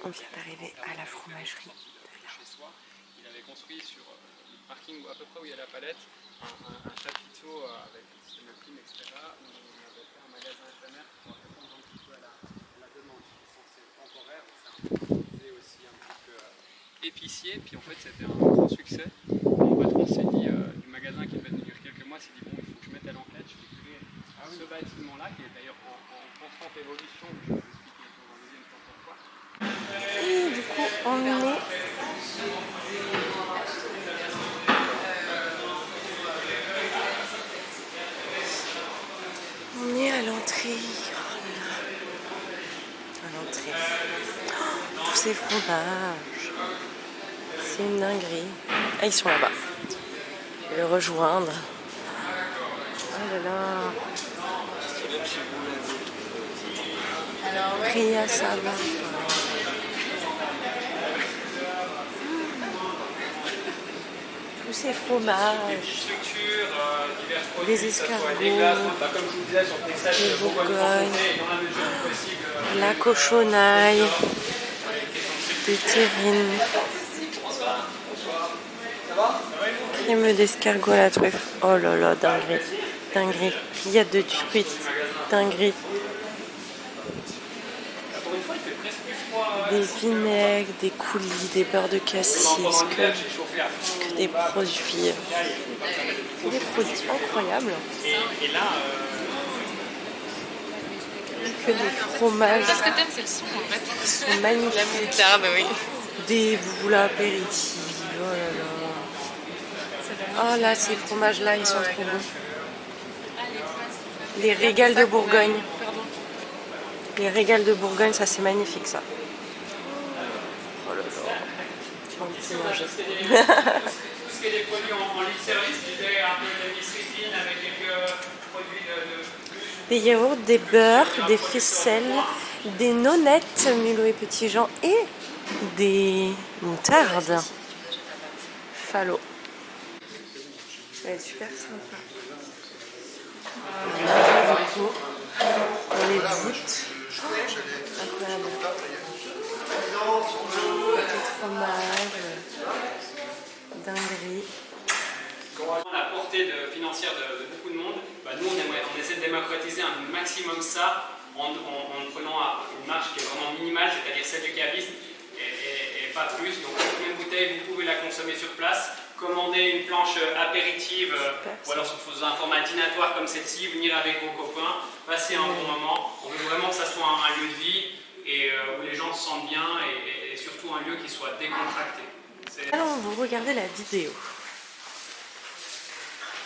On vient d'arriver à la fromagerie. Chez soi, il avait construit sur le parking à peu près où il y a la palette un chapiteau avec un système de clim, etc. où on avait fait un magasin éphémère pour répondre un petit peu à la demande. C'était censé être temporaire, on s'est aussi un petit peu épicier, puis en fait c'était un grand succès. Mon patron s'est dit, du magasin qui devait tenir quelques mois, s'est dit bon, il faut que je mette à l'enquête, je vais créer ce bâtiment-là qui est d'ailleurs en constante évolution. Je vais vous expliquer dans un deuxième temps pourquoi. Et du coup, on est à l'entrée. À l'entrée. Oh, tous ces fromages. C'est une dinguerie. Ah, ils sont là-bas. Je vais les rejoindre. Oh là là. Ria, ça va. Tous ces fromages, des escargots, des bourgognes, la cochonaille, des terrines, crème d'escargot à la truffe. Oh là là, dinguerie, dinguerie. Rillade de truite, dinguerie. Des vinaigres, des coulis, des beurres de cassis, que des produits incroyables. Que des fromages. Ce que t'aimes, c'est le son en fait. Qui sont magnifiques. La moutarde, oui. Des boules apéritives. Oh là là. Oh là, ces fromages-là, ils sont trop bons. Les régales de Bourgogne. Les régales de Bourgogne, ça c'est magnifique ça. Oh là là. J'ai envie de manger. Tout ce qui est des produits en libre service, je disais un peu de biscuitine avec quelques produits de... Des yaourts, des beurres, des faisselles, des nonnettes, Milo et Petit Jean, et des moutardes. Fallot. Ça va être super sympa. On les voûtes. Incroyable. Côté fromage. Dinguerie. La portée financière de beaucoup de monde, nous on essaie de démocratiser un maximum ça en prenant une marge qui est vraiment minimale, c'est-à-dire celle du caviste et pas plus. Donc une bouteille, vous pouvez la consommer sur place, commander une planche apéritive ou alors sous un format dînatoire comme celle-ci, venir avec vos copains, passer un bon moment. On veut vraiment que ça soit un lieu de vie et où les gens se sentent bien et surtout un lieu qui soit décontracté. Alors vous regardez la vidéo.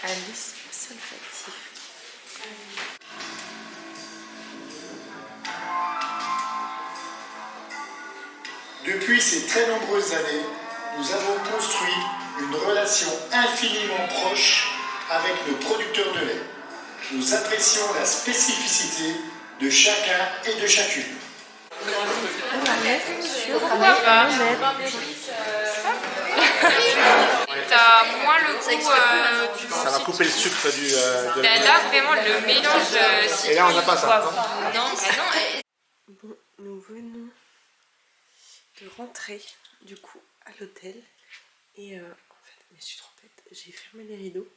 Alice Solfatif. Depuis ces très nombreuses années, nous avons construit une relation infiniment proche avec nos producteurs de lait. Nous apprécions la spécificité de chacun et de chacune. On va mettre sur T'as moins le goût du Ça va couper le sucre du... là, vraiment, le mélange... Et là, on n'a pas ça. Non, sinon... Bon, nous venons de rentrer du coup à l'hôtel et en fait, je me suis trompée, j'ai fermé les rideaux.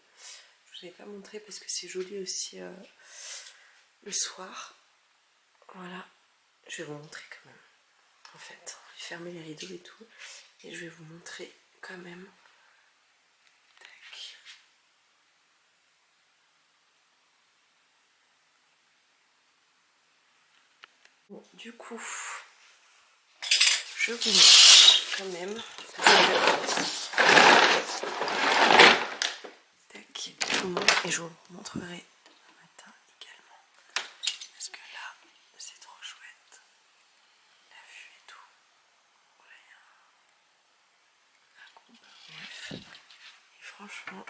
Je vous avais pas montré parce que c'est joli aussi le soir. Voilà, je vais vous montrer quand même. En fait, j'ai fermé les rideaux et tout et je vais vous montrer quand même. Tac. Bon, du coup, je vous montre quand même. Tac, je vous montre et je vous montrerai le matin également. Parce que là, c'est trop chouette. La vue et tout. Bref. Et franchement,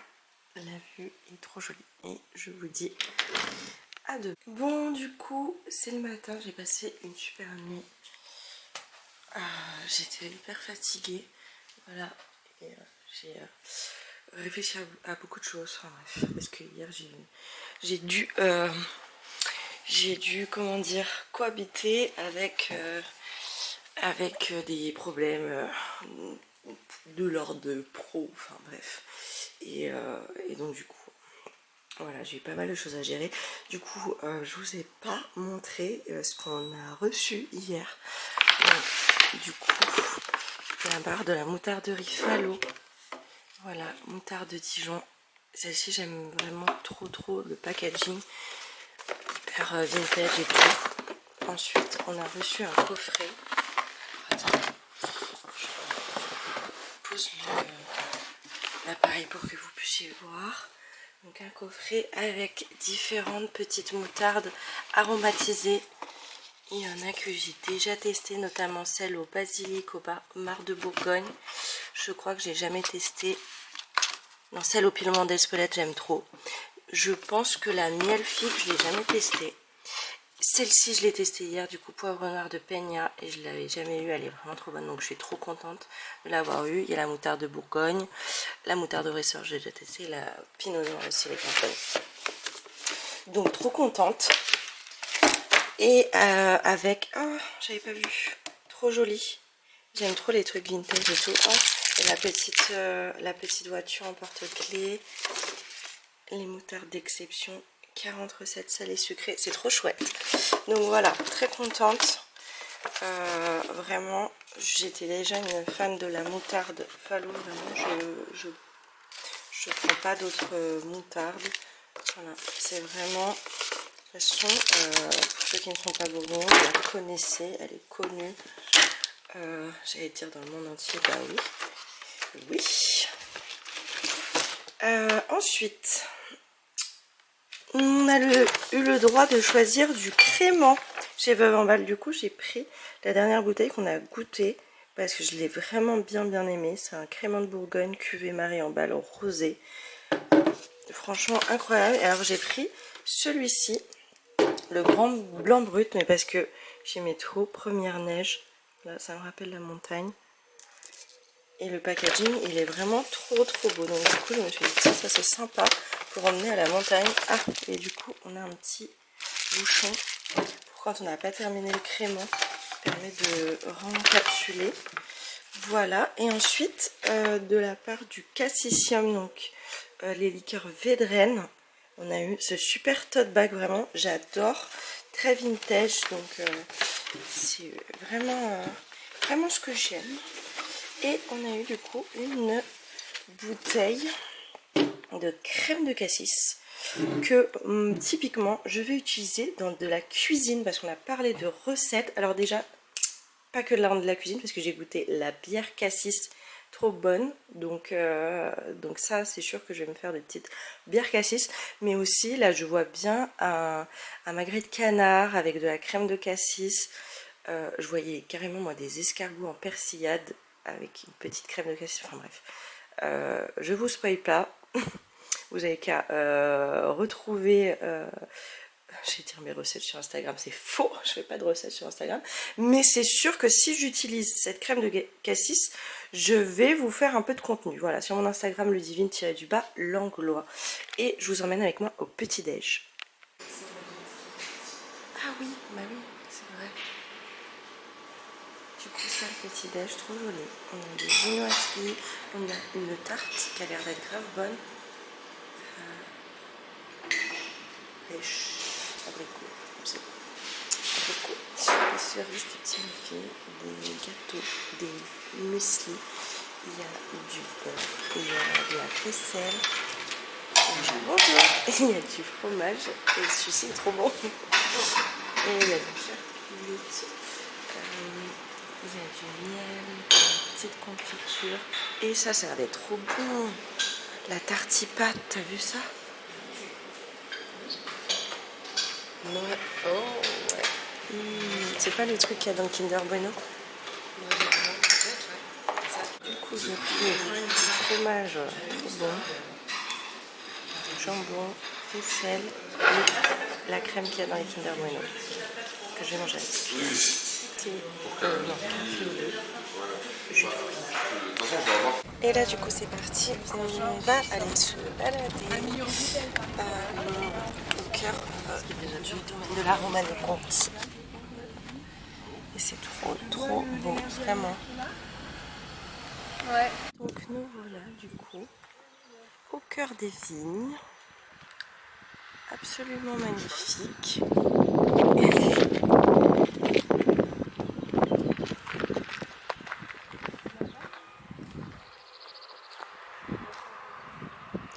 la vue est trop jolie. Et je vous dis à demain. Bon, du coup, c'est le matin. J'ai passé une super nuit. J'étais hyper fatiguée. Voilà. Et j'ai réfléchi à beaucoup de choses. Enfin bref. Parce que hier, j'ai dû, comment dire, cohabiter avec avec des problèmes de l'ordre pro, enfin bref. Et donc du coup, voilà, j'ai eu pas mal de choses à gérer. Du coup, je vous ai pas montré ce qu'on a reçu hier. Donc, du coup, la barre de la moutarderie Fallot. Voilà, moutarde de Dijon. Celle-ci, j'aime vraiment trop le packaging. Hyper vintage et tout. Ensuite, on a reçu un coffret. Attends, je pose l'appareil pour que vous puissiez voir. Donc un coffret avec différentes petites moutardes aromatisées. Il y en a que j'ai déjà testé, notamment celle au basilic, au marc de Bourgogne. Je crois que j'ai jamais testé. Non, celle au piment d'Espelette, j'aime trop. Je pense que la miel figue, je l'ai jamais testée. Celle-ci, je l'ai testée hier, du coup, poivre noir de Peña, et je ne l'avais jamais eue, elle est vraiment trop bonne, donc je suis trop contente de l'avoir eue. Il y a la moutarde de Bourgogne, la moutarde de Ressort, j'ai déjà testé, la pinot noir aussi, les campagnes. Donc, trop contente. Et avec, oh, j'avais pas vu, trop joli. J'aime trop les trucs vintage et tout. Oh, et la petite voiture en porte-clés, les moutardes d'exception. 40 recettes salées sucrées, c'est trop chouette. Donc voilà, très contente. Vraiment, j'étais déjà une fan de la moutarde Fallot. Vraiment, je prends pas d'autres moutardes. Voilà, c'est vraiment. De toute façon, pour ceux qui ne sont pas bourguignons, vous la connaissez, elle est connue. J'allais dire dans le monde entier, bah oui. Ensuite. On a eu le droit de choisir du crément chez Veuve en Balle. Du coup, j'ai pris la dernière bouteille qu'on a goûtée parce que je l'ai vraiment bien aimé. C'est un crément de Bourgogne, cuvée Marie en Balle rosé. Franchement, incroyable. Et alors, j'ai pris celui-ci, le grand blanc brut, mais parce que j'aimais trop Première Neige. Là, ça me rappelle la montagne. Et le packaging, il est vraiment trop beau. Donc du coup, je me suis dit, ça c'est sympa pour emmener à la montagne. Ah, et du coup, on a un petit bouchon pour quand on n'a pas terminé le crément. Ça permet de rencapsuler. Voilà. Et ensuite, de la part du Cassicium, donc les liqueurs Védrenne, on a eu ce super tote bag, vraiment, j'adore. Très vintage, donc c'est vraiment ce que j'aime. Et on a eu du coup une bouteille de crème de cassis que typiquement je vais utiliser dans de la cuisine parce qu'on a parlé de recettes. Alors déjà, pas que de la cuisine parce que j'ai goûté la bière cassis trop bonne. Donc ça c'est sûr que je vais me faire des petites bières cassis. Mais aussi là je vois bien un magret de canard avec de la crème de cassis. Je voyais carrément moi des escargots en persillade avec une petite crème de cassis, enfin bref, je vous spoil pas, vous avez qu'à retrouver, je vais dire mes recettes sur Instagram, c'est faux, je fais pas de recettes sur Instagram, mais c'est sûr que si j'utilise cette crème de cassis, je vais vous faire un peu de contenu, voilà, sur mon Instagram, Ludivine__ Langlois, et je vous emmène avec moi au petit-déj. Ah oui, bah oui, c'est vrai. Du coup, ça, le petit-déj, trop joli. On a des viennoiseries, on a une tarte qui a l'air d'être grave bonne. Pêche, abricot, comme ça. Abricot, des cerises, des petits muffins, des gâteaux, des muesli. Il y a du beurre, il y a de la faisselle. Bonjour. Il y a du fromage, et celui-ci est trop bon. Et il y a de la charcuterie. Il y a du miel, une petite confiture. Et ça a l'air d'être trop bon. La tartipate, t'as vu ça? Ouais. Oh ouais. C'est pas le truc qu'il y a dans le Kinder Bueno? Du coup, j'ai pris du fromage trop bon. Jambon, faisselle et la crème qu'il y a dans les Kinder Bueno. Que je vais manger avec. Non, café au lait. Et là du coup c'est parti, on va aller se balader au cœur du domaine de la Romanée-Conti. Et c'est trop beau, vraiment. Ouais. Donc nous voilà du coup au cœur des vignes, absolument magnifique.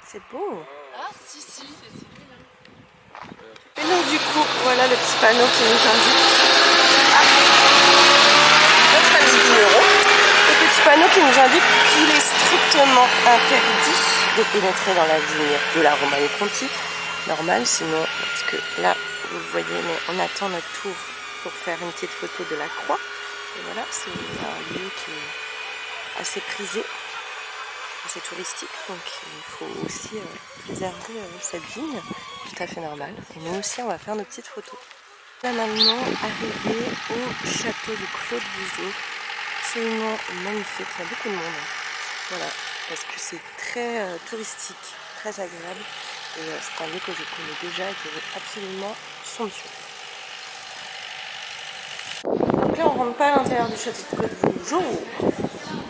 C'est beau. Ah si, c'est bien. Et donc du coup, voilà le petit panneau qui nous indique notre ami vigneron. Le petit panneau qui nous indique qu'il est strictement interdit de pénétrer dans la vigne de la Romanée Conti. Normal, sinon, parce que là, vous voyez, mais on attend notre tour pour faire une petite photo de la croix. Et voilà, c'est un lieu qui est assez prisé, assez touristique, donc il faut aussi préserver cette vigne, tout à fait normal. Et nous aussi, on va faire nos petites photos. Là maintenant, arrivé au château de Claude Vougeot, absolument magnifique, il y a beaucoup de monde. Voilà, parce que c'est très touristique, très agréable. Et c'est un lieu que je connais déjà et qui est absolument somptueux. Donc là, on rentre pas à l'intérieur du château de Claude Vougeot.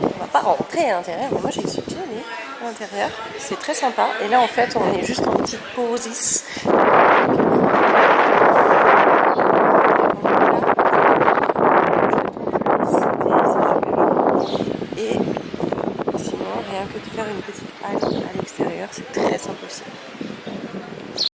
On va pas rentrer à l'intérieur, mais moi j'y suis déjà allée à l'intérieur. C'est très sympa. Et là, en fait, on est juste en petite pause ici. Et sinon, rien que de faire une petite halte à l'extérieur, c'est très simple aussi.